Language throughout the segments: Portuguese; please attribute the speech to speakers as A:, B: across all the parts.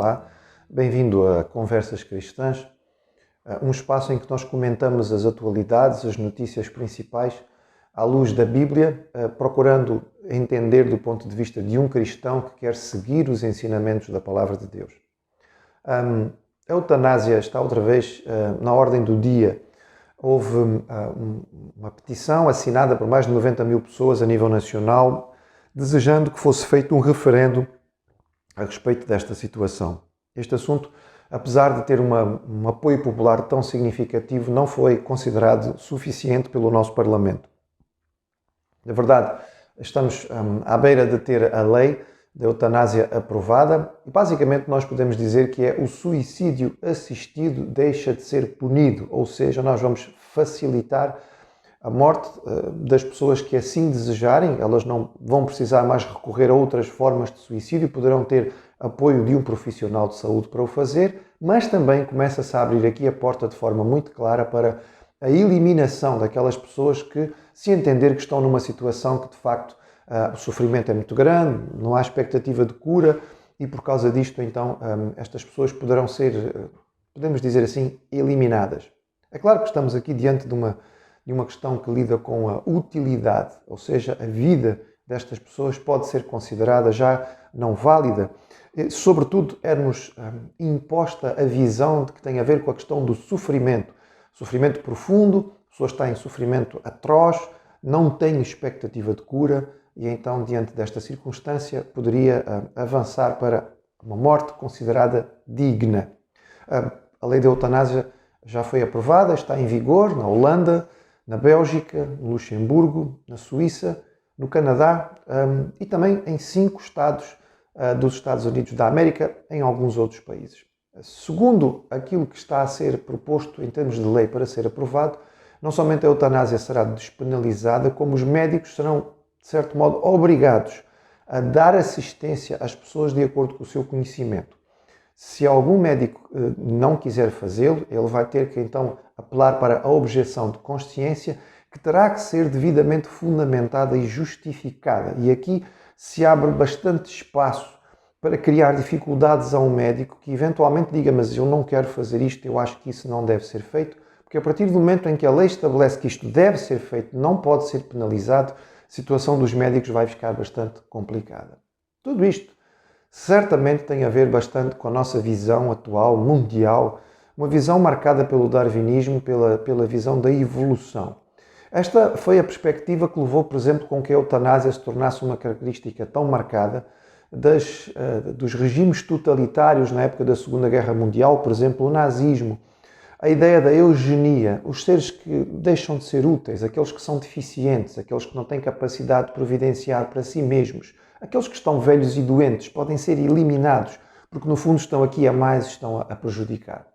A: Olá, bem-vindo a Conversas Cristãs, um espaço em que nós comentamos as atualidades, as notícias principais, à luz da Bíblia, procurando entender do ponto de vista de um cristão que quer seguir os ensinamentos da Palavra de Deus. A eutanásia está outra vez na ordem do dia. Houve uma petição assinada por mais de 90 mil pessoas a nível nacional, desejando que fosse feito um referendo a respeito desta situação. Este assunto, apesar de ter um apoio popular tão significativo, não foi considerado suficiente pelo nosso Parlamento. Na verdade, estamos à beira de ter a lei da eutanásia aprovada e basicamente nós podemos dizer que o suicídio assistido deixa de ser punido, ou seja, nós vamos facilitar a morte das pessoas que assim desejarem. Elas não vão precisar mais recorrer a outras formas de suicídio, poderão ter apoio de um profissional de saúde para o fazer, mas também começa-se a abrir aqui a porta de forma muito clara para a eliminação daquelas pessoas que se entender que estão numa situação que de facto o sofrimento é muito grande, não há expectativa de cura e por causa disto então estas pessoas poderão ser, podemos dizer assim, eliminadas. É claro que estamos aqui diante de uma questão que lida com a utilidade, ou seja, a vida destas pessoas pode ser considerada já não válida. Sobretudo, é-nos imposta a visão de que tem a ver com a questão do sofrimento. Sofrimento profundo, a pessoa está em sofrimento atroz, não tem expectativa de cura e então, diante desta circunstância, poderia avançar para uma morte considerada digna. A lei da eutanásia já foi aprovada, está em vigor na Holanda, na Bélgica, no Luxemburgo, na Suíça, no Canadá e também em 5 estados dos Estados Unidos da América, em alguns outros países. Segundo aquilo que está a ser proposto em termos de lei para ser aprovado, não somente a eutanásia será despenalizada, como os médicos serão, de certo modo, obrigados a dar assistência às pessoas de acordo com o seu conhecimento. Se algum médico não quiser fazê-lo, ele vai ter que então apelar para a objeção de consciência, que terá que ser devidamente fundamentada e justificada. E aqui se abre bastante espaço para criar dificuldades a um médico que eventualmente diga: mas eu não quero fazer isto, eu acho que isso não deve ser feito, porque a partir do momento em que a lei estabelece que isto deve ser feito, não pode ser penalizado, a situação dos médicos vai ficar bastante complicada. Tudo isto certamente tem a ver bastante com a nossa visão atual, mundial, uma visão marcada pelo darwinismo, pela visão da evolução. Esta foi a perspectiva que levou, por exemplo, com que a eutanásia se tornasse uma característica tão marcada dos regimes totalitários na época da Segunda Guerra Mundial, por exemplo, o nazismo. A ideia da eugenia, os seres que deixam de ser úteis, aqueles que são deficientes, aqueles que não têm capacidade de providenciar para si mesmos, aqueles que estão velhos e doentes, podem ser eliminados, porque no fundo estão aqui a mais, estão a prejudicar.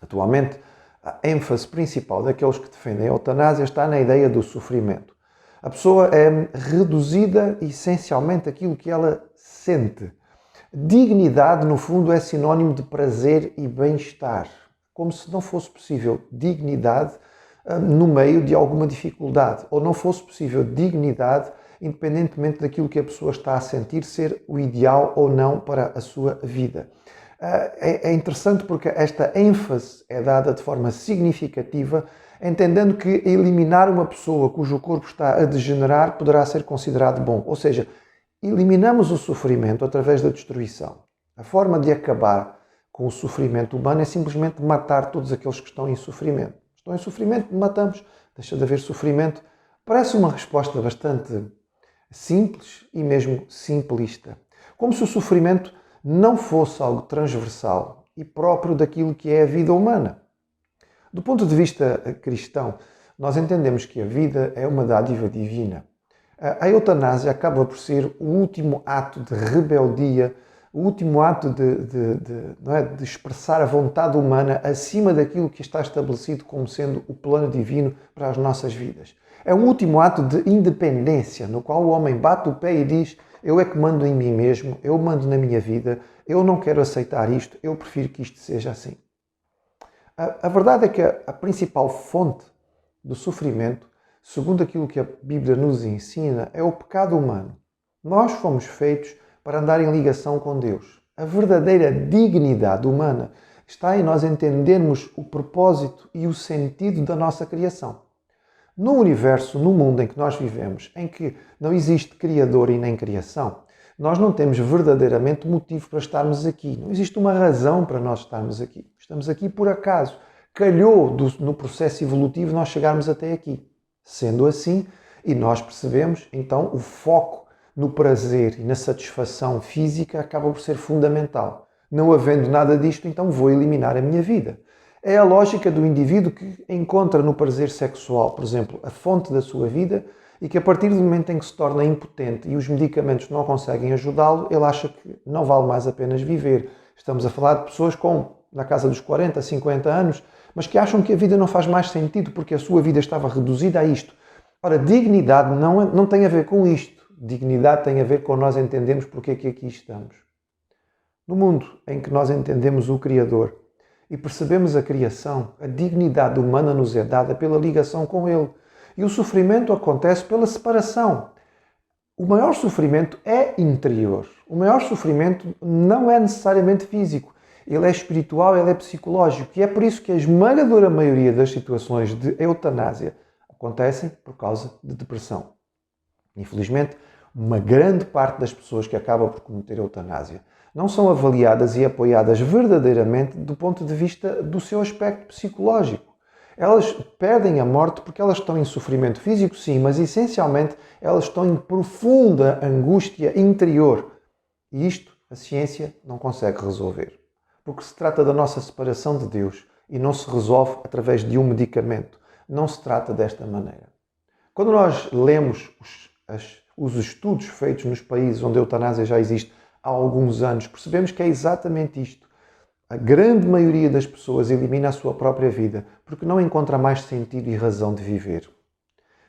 A: Atualmente, a ênfase principal daqueles que defendem a eutanásia está na ideia do sofrimento. A pessoa é reduzida essencialmente àquilo que ela sente. Dignidade, no fundo, é sinónimo de prazer e bem-estar. Como se não fosse possível dignidade no meio de alguma dificuldade, ou não fosse possível dignidade independentemente daquilo que a pessoa está a sentir ser o ideal ou não para a sua vida. É interessante porque esta ênfase é dada de forma significativa, entendendo que eliminar uma pessoa cujo corpo está a degenerar poderá ser considerado bom. Ou seja, eliminamos o sofrimento através da destruição. A forma de acabar com o sofrimento humano é simplesmente matar todos aqueles que estão em sofrimento. Estão em sofrimento, matamos. Deixa de haver sofrimento. Parece uma resposta bastante simples e mesmo simplista. Como se o sofrimento não fosse algo transversal e próprio daquilo que é a vida humana. Do ponto de vista cristão, nós entendemos que a vida é uma dádiva divina. A eutanásia acaba por ser o último ato de rebeldia, o último ato de expressar a vontade humana acima daquilo que está estabelecido como sendo o plano divino para as nossas vidas. É um último ato de independência, no qual o homem bate o pé e diz: eu é que mando em mim mesmo, eu mando na minha vida, eu não quero aceitar isto, eu prefiro que isto seja assim. A verdade é que a principal fonte do sofrimento, segundo aquilo que a Bíblia nos ensina, é o pecado humano. Nós fomos feitos para andar em ligação com Deus. A verdadeira dignidade humana está em nós entendermos o propósito e o sentido da nossa criação. No universo, no mundo em que nós vivemos, em que não existe Criador e nem criação, nós não temos verdadeiramente motivo para estarmos aqui. Não existe uma razão para nós estarmos aqui. Estamos aqui por acaso. Calhou no processo evolutivo nós chegarmos até aqui. Sendo assim, e nós percebemos, então o foco no prazer e na satisfação física acaba por ser fundamental. Não havendo nada disto, então vou eliminar a minha vida. É a lógica do indivíduo que encontra no prazer sexual, por exemplo, a fonte da sua vida e que a partir do momento em que se torna impotente e os medicamentos não conseguem ajudá-lo, ele acha que não vale mais apenas viver. Estamos a falar de pessoas na casa dos 40, 50 anos, mas que acham que a vida não faz mais sentido porque a sua vida estava reduzida a isto. Ora, dignidade não tem a ver com isto. Dignidade tem a ver com nós entendermos porque é que aqui estamos. No mundo em que nós entendemos o Criador e percebemos a criação, a dignidade humana nos é dada pela ligação com Ele. E o sofrimento acontece pela separação. O maior sofrimento é interior. O maior sofrimento não é necessariamente físico. Ele é espiritual, ele é psicológico. E é por isso que a esmagadora maioria das situações de eutanásia acontecem por causa de depressão. Infelizmente, uma grande parte das pessoas que acabam por cometer eutanásia não são avaliadas e apoiadas verdadeiramente do ponto de vista do seu aspecto psicológico. Elas perdem a morte porque elas estão em sofrimento físico, sim, mas essencialmente elas estão em profunda angústia interior. E isto a ciência não consegue resolver. Porque se trata da nossa separação de Deus e não se resolve através de um medicamento. Não se trata desta maneira. Quando nós lemos os estudos feitos nos países onde a eutanásia já existe há alguns anos, percebemos que é exatamente isto. A grande maioria das pessoas elimina a sua própria vida porque não encontra mais sentido e razão de viver.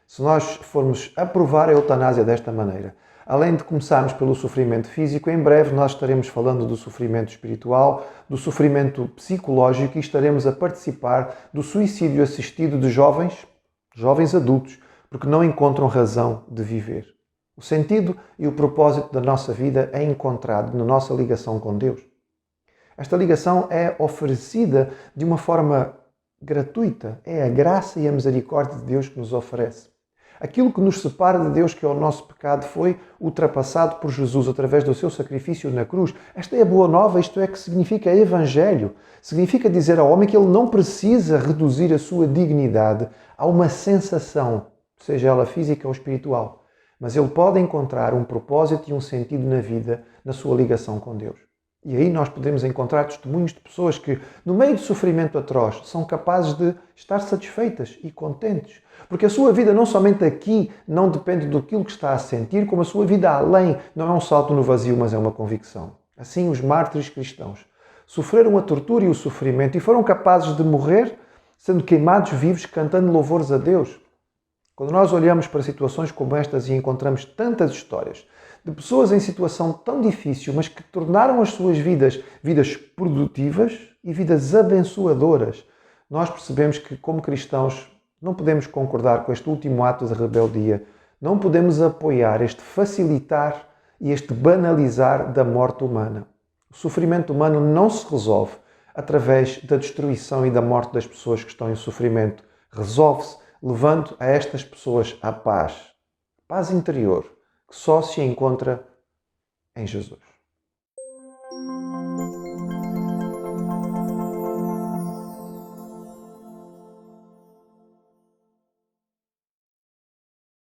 A: Se nós formos aprovar a eutanásia desta maneira, além de começarmos pelo sofrimento físico, em breve nós estaremos falando do sofrimento espiritual, do sofrimento psicológico e estaremos a participar do suicídio assistido de jovens adultos, porque não encontram razão de viver. O sentido e o propósito da nossa vida é encontrado na nossa ligação com Deus. Esta ligação é oferecida de uma forma gratuita. É a graça e a misericórdia de Deus que nos oferece. Aquilo que nos separa de Deus, que é o nosso pecado, foi ultrapassado por Jesus através do seu sacrifício na cruz. Esta é a boa nova, isto é que significa evangelho. Significa dizer ao homem que ele não precisa reduzir a sua dignidade a uma sensação, seja ela física ou espiritual. Mas ele pode encontrar um propósito e um sentido na vida, na sua ligação com Deus. E aí nós podemos encontrar testemunhos de pessoas que, no meio de sofrimento atroz, são capazes de estar satisfeitas e contentes. Porque a sua vida, não somente aqui, não depende daquilo que está a sentir, como a sua vida além não é um salto no vazio, mas é uma convicção. Assim, os mártires cristãos sofreram a tortura e o sofrimento e foram capazes de morrer sendo queimados vivos, cantando louvores a Deus. Quando nós olhamos para situações como estas e encontramos tantas histórias de pessoas em situação tão difícil, mas que tornaram as suas vidas produtivas e vidas abençoadoras, nós percebemos que, como cristãos, não podemos concordar com este último ato de rebeldia, não podemos apoiar este facilitar e este banalizar da morte humana. O sofrimento humano não se resolve através da destruição e da morte das pessoas que estão em sofrimento. Resolve-se levando a estas pessoas a paz interior, que só se encontra em Jesus.